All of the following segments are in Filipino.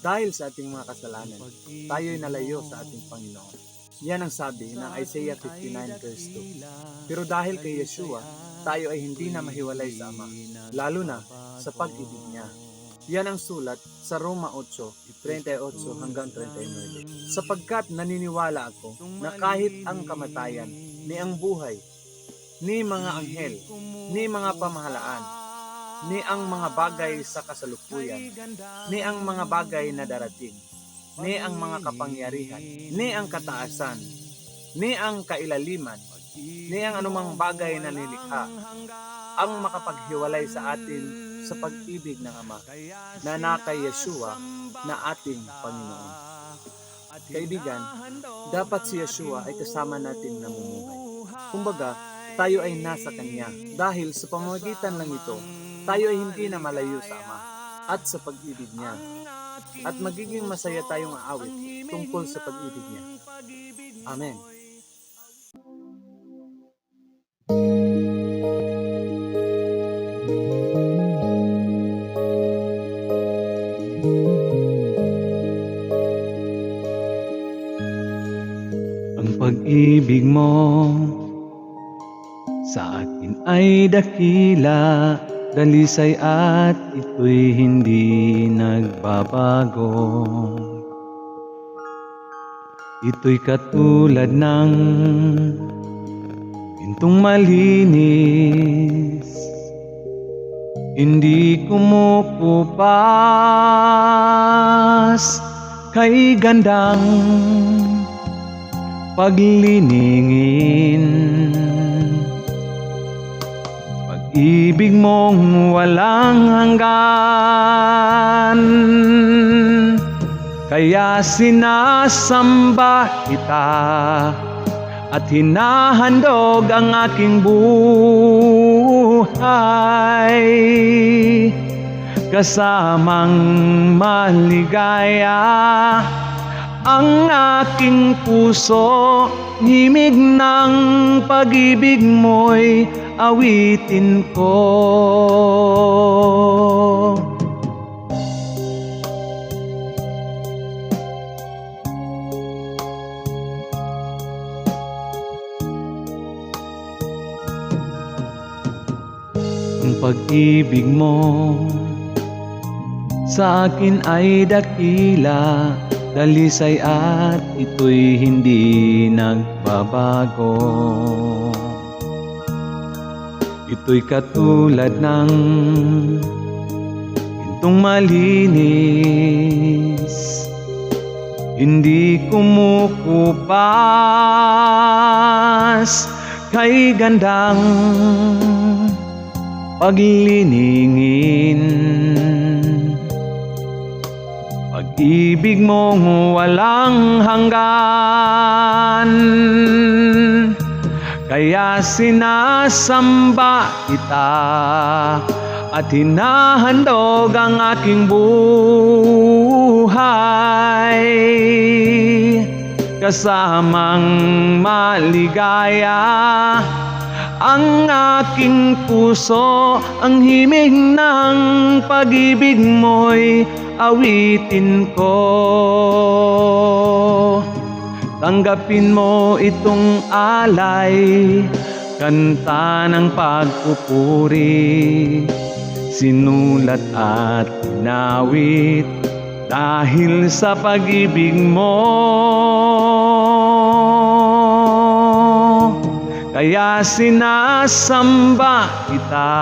Dahil sa ating mga kasalanan, tayo'y nalayo sa ating Panginoon. Yan ang sabi ng Isaiah 59 verse 2. Pero dahil kay Yeshua, tayo ay hindi na mahiwalay sa Ama, lalo na sa pag-ibig niya. Yan ang sulat sa Roma 8:38 hanggang 39. Sapagkat naniniwala ako na kahit ang kamatayan, ni ang buhay, ni mga anghel, ni mga pamahalaan, ni ang mga bagay sa kasalukuyan, ni ang mga bagay na darating, ni ang mga kapangyarihan, ni ang kataasan, ni ang kailaliman, ni ang anumang bagay na nilikha, ang makapaghiwalay sa atin sa pag-ibig ng Ama na nakay Yeshua na ating Panginoon. Kaibigan, dapat si Yeshua ay kasama natin namumuhay. Kumbaga, tayo ay nasa Kanya dahil sa pamamagitan lang ito, tayo ay hindi na malayo sa Ama at sa pag-ibig niya. At magiging masaya tayong aawit tungkol sa pag-ibig niya. Amen. Ang pag-ibig mo sa akin ay dakila, dalisay at ito'y hindi nagbabago. Ito'y katulad ng pintong malinis, hindi kumukupas, kay gandang pagliningin. Pag-ibig mong walang hanggan, kaya sinasamba kita at hinahandog ang aking buhay, kasamang maligaya ang aking puso. Himig ng pag-ibig mo'y awitin ko. Ang pag-ibig mo sa akin ay dakila, dalisay at ito'y hindi nagbabago. Ito'y katulad ng pintong malinis, hindi kumukupas, kay gandang pagliningin. Pag-ibig mong walang hanggan, kaya sinasamba kita at hinahandog ang aking buhay, kasamang maligaya ang aking puso. Ang himig ng pag-ibig mo'y awitin ko. Tanggapin mo itong alay, kanta ng pagpupuri, sinulat at nawit dahil sa pag-ibig mo. Kaya sinasamba kita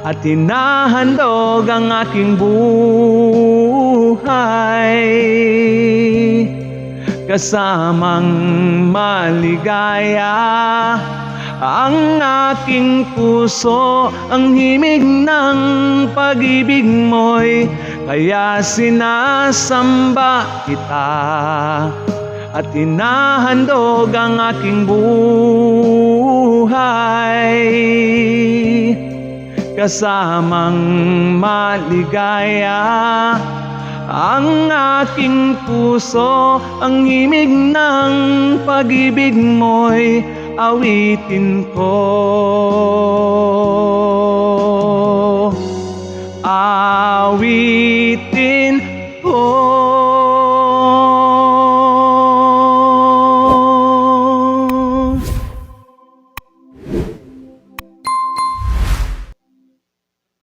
at hinahandog ang aking buhay, kasamang maligaya ang aking puso. Ang himig ng pag-ibig mo'y kaya sinasamba kita at hinahandog ang aking buhay, kasamang maligaya ang aking puso. Ang himig ng pag-ibig mo'y awitin ko. Awitin ko